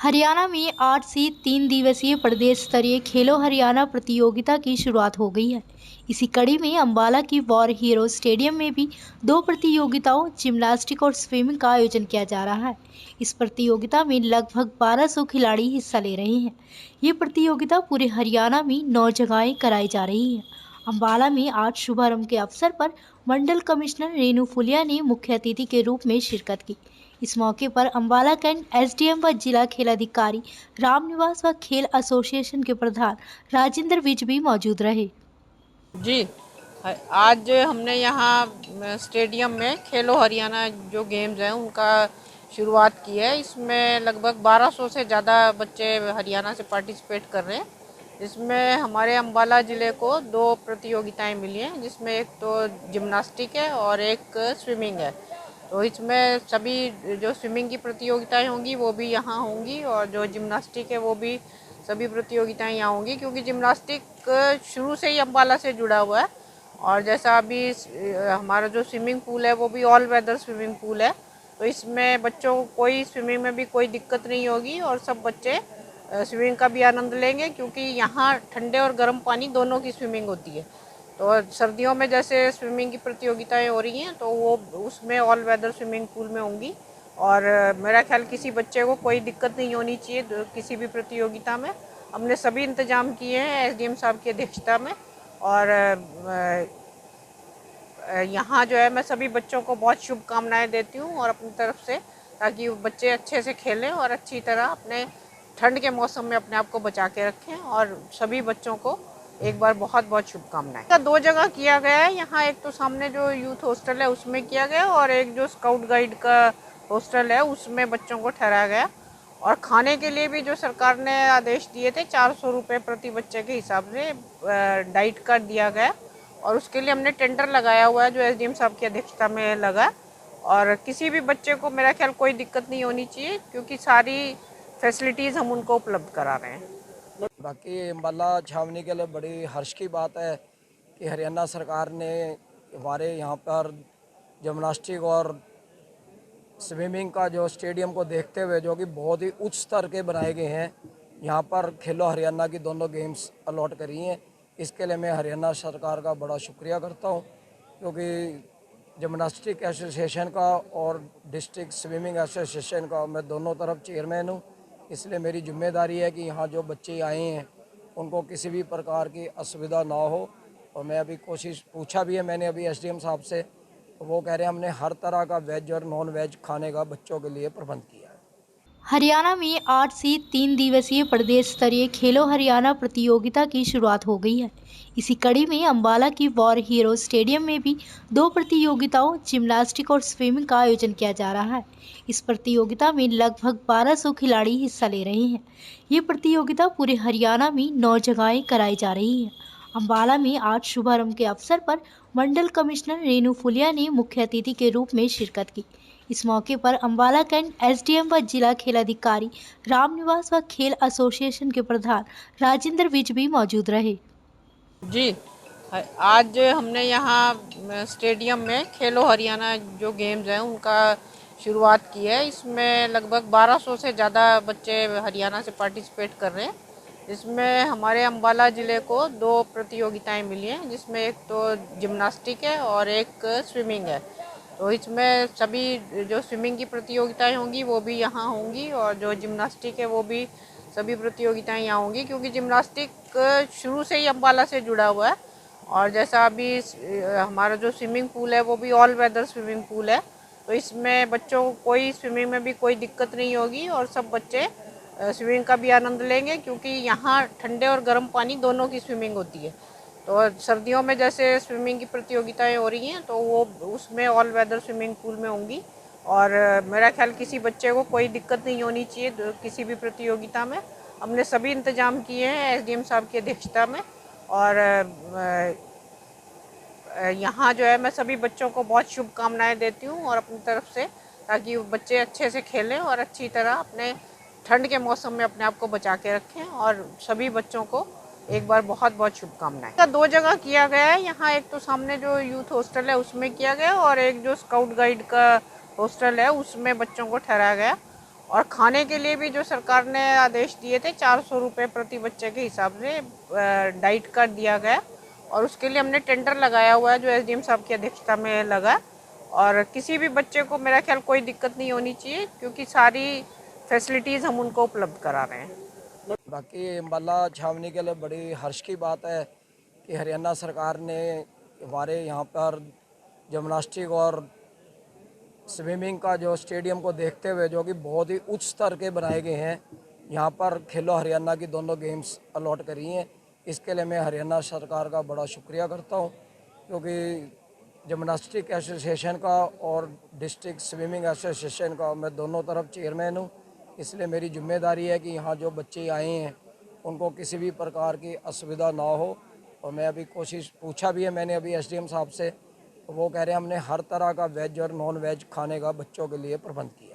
हरियाणा में आज से 3 दिवसीय प्रदेश स्तरीय खेलो हरियाणा प्रतियोगिता की शुरुआत हो गई है। इसी कड़ी में अंबाला की वॉर हीरो स्टेडियम में भी दो प्रतियोगिताओं जिम्नास्टिक और स्विमिंग का आयोजन किया जा रहा है। इस प्रतियोगिता में लगभग 1200 खिलाड़ी हिस्सा ले रहे हैं। ये प्रतियोगिता पूरे हरियाणा में 9 जगहें कराई जा रही है। अंबाला में आज शुभारंभ के अवसर पर मंडल कमिश्नर रेणु फुलिया ने मुख्य अतिथि के रूप में शिरकत की। इस मौके पर अंबाला कैंट एसडीएम व जिला खेल अधिकारी रामनिवास व खेल एसोसिएशन के प्रधान राजेंद्र विज भी मौजूद रहे। जी। आज हमने यहाँ स्टेडियम में खेलो हरियाणा जो गेम्स हैं उनका शुरुआत की है। इसमें लगभग 1200 से ज़्यादा बच्चे हरियाणा से पार्टिसिपेट कर रहे हैं। इसमें हमारे अंबाला ज़िले को दो प्रतियोगिताएं मिली हैं, जिसमें एक तो जिम्नास्टिक है और एक स्विमिंग है। तो इसमें सभी जो स्विमिंग की प्रतियोगिताएं होंगी वो भी यहाँ होंगी, और जो जिम्नास्टिक है वो भी सभी प्रतियोगिताएं यहाँ होंगी, क्योंकि जिम्नास्टिक शुरू से ही अंबाला से जुड़ा हुआ है। और जैसा अभी हमारा जो स्विमिंग पूल है वो भी ऑल वेदर स्विमिंग पूल है, तो इसमें बच्चों को कोई स्विमिंग में भी कोई दिक्कत नहीं होगी और सब बच्चे स्विमिंग का भी आनंद लेंगे, क्योंकि यहाँ ठंडे और गर्म पानी दोनों की स्विमिंग होती है। तो सर्दियों में जैसे स्विमिंग की प्रतियोगिताएं हो रही हैं तो वो उसमें ऑल वेदर स्विमिंग पूल में होंगी। और मेरा ख्याल किसी बच्चे को कोई दिक्कत नहीं होनी चाहिए किसी भी प्रतियोगिता में। हमने सभी इंतजाम किए हैं एसडीएम साहब की अध्यक्षता में। और यहाँ जो है मैं सभी बच्चों को बहुत शुभकामनाएं देती हूँ और अपनी तरफ से, ताकि बच्चे अच्छे से खेलें और अच्छी तरह अपने ठंड के मौसम में अपने आप को बचा के रखें। और सभी बच्चों को एक बार बहुत बहुत शुभकामनाएं। दो जगह किया गया है, यहाँ एक तो सामने जो यूथ हॉस्टल है उसमें किया गया, और एक जो स्काउट गाइड का हॉस्टल है उसमें बच्चों को ठहराया गया। और खाने के लिए भी जो सरकार ने आदेश दिए थे 400 रुपये प्रति बच्चे के हिसाब से डाइट कार्ड दिया गया, और उसके लिए हमने टेंडर लगाया हुआ है जो एसडीएम साहब की अध्यक्षता में लगा। और किसी भी बच्चे को मेरा ख्याल कोई दिक्कत नहीं होनी चाहिए, क्योंकि सारी फैसिलिटीज़ हम उनको उपलब्ध करा रहे हैं। बाकी अम्बाला छावनी के लिए बड़ी हर्ष की बात है कि हरियाणा सरकार ने हमारे यहाँ पर जिम्नास्टिक और स्विमिंग का जो स्टेडियम को देखते हुए, जो कि बहुत ही उच्च स्तर के बनाए गए हैं, यहाँ पर खेलो हरियाणा की दोनों गेम्स अलॉट करी हैं। इसके लिए मैं हरियाणा सरकार का बड़ा शुक्रिया करता हूँ, क्योंकि जिम्नास्टिक एसोसिएशन का और डिस्ट्रिक्ट स्विमिंग एसोसिएशन का मैं दोनों तरफ चेयरमैन हूँ। इसलिए मेरी जिम्मेदारी है कि यहाँ जो बच्चे आए हैं उनको किसी भी प्रकार की असुविधा ना हो। और मैं अभी कोशिश पूछा भी है मैंने अभी एसडीएम साहब से, तो वो कह रहे हैं हमने हर तरह का वेज और नॉन वेज खाने का बच्चों के लिए प्रबंध किया है। हरियाणा में आज से 3 दिवसीय प्रदेश स्तरीय खेलो हरियाणा प्रतियोगिता की शुरुआत हो गई है। इसी कड़ी में अंबाला की वॉर हीरो स्टेडियम में भी दो प्रतियोगिताओं जिम्नास्टिक और स्विमिंग का आयोजन किया जा रहा है। इस प्रतियोगिता में लगभग 1200 खिलाड़ी हिस्सा ले रहे हैं। ये प्रतियोगिता पूरे हरियाणा में 9 जगहें कराई जा रही है। अंबाला में आज शुभारंभ के अवसर पर मंडल कमिश्नर रेणु फुलिया ने मुख्य अतिथि के रूप में शिरकत की। इस मौके पर अंबाला कैंट एसडीएम व जिला खेल अधिकारी रामनिवास व खेल एसोसिएशन के प्रधान राजेंद्र विज भी मौजूद रहे। जी। आज हमने यहाँ स्टेडियम में खेलो हरियाणा जो गेम्स हैं उनका शुरुआत की है। इसमें लगभग 1200 से ज़्यादा बच्चे हरियाणा से पार्टिसिपेट कर रहे हैं। इसमें हमारे अंबाला ज़िले को दो प्रतियोगिताएं मिली हैं, जिसमें एक तो जिम्नास्टिक है और एक स्विमिंग है। तो इसमें सभी जो स्विमिंग की प्रतियोगिताएं होंगी वो भी यहाँ होंगी, और जो जिम्नास्टिक है वो भी सभी प्रतियोगिताएं यहाँ होंगी, क्योंकि जिम्नास्टिक शुरू से ही अंबाला से जुड़ा हुआ है। और जैसा अभी हमारा जो स्विमिंग पूल है वो भी ऑल वेदर स्विमिंग पूल है, तो इसमें बच्चों को कोई स्विमिंग में भी कोई दिक्कत नहीं होगी और सब बच्चे स्विमिंग का भी आनंद लेंगे, क्योंकि यहाँ ठंडे और गर्म पानी दोनों की स्विमिंग होती है। तो सर्दियों में जैसे स्विमिंग की प्रतियोगिताएं हो रही हैं तो वो उसमें ऑल वेदर स्विमिंग पूल में होंगी। और मेरा ख्याल किसी बच्चे को कोई दिक्कत नहीं होनी चाहिए किसी भी प्रतियोगिता में। हमने सभी इंतजाम किए हैं एसडीएम साहब की अध्यक्षता में। और यहाँ जो है मैं सभी बच्चों को बहुत शुभकामनाएं देती हूँ और अपनी तरफ से, ताकि बच्चे अच्छे से खेलें और अच्छी तरह अपने ठंड के मौसम में अपने आप को बचा के रखें। और सभी बच्चों को एक बार बहुत बहुत शुभकामनाएं। दो जगह किया गया है, यहाँ एक तो सामने जो यूथ हॉस्टल है उसमें किया गया, और एक जो स्काउट गाइड का हॉस्टल है उसमें बच्चों को ठहराया गया। और खाने के लिए भी जो सरकार ने आदेश दिए थे 400 रुपये प्रति बच्चे के हिसाब से डाइट का दिया गया, और उसके लिए हमने टेंडर लगाया हुआ है जो एसडीएम साहब की अध्यक्षता में लगा। और किसी भी बच्चे को मेरा ख्याल कोई दिक्कत नहीं होनी चाहिए, क्योंकि सारी फैसिलिटीज़ हम उनको उपलब्ध करा रहे हैं। बाकी अम्बाला छावनी के लिए बड़ी हर्ष की बात है कि हरियाणा सरकार ने हमारे यहाँ पर जिम्नास्टिक और स्विमिंग का जो स्टेडियम को देखते हुए, जो कि बहुत ही उच्च स्तर के बनाए गए हैं, यहाँ पर खेलो हरियाणा की दोनों गेम्स अलॉट करी हैं। इसके लिए मैं हरियाणा सरकार का बड़ा शुक्रिया करता हूँ, क्योंकि जिम्नास्टिक एसोसिएशन का और डिस्ट्रिक्ट स्विमिंग एसोसिएशन का मैं दोनों तरफ चेयरमैन हूँ। इसलिए मेरी जिम्मेदारी है कि यहाँ जो बच्चे आए हैं उनको किसी भी प्रकार की असुविधा ना हो। और मैं अभी कोशिश पूछा भी है मैंने अभी एसडीएम साहब से, तो वो कह रहे हैं हमने हर तरह का वेज और नॉन वेज खाने का बच्चों के लिए प्रबंध किया।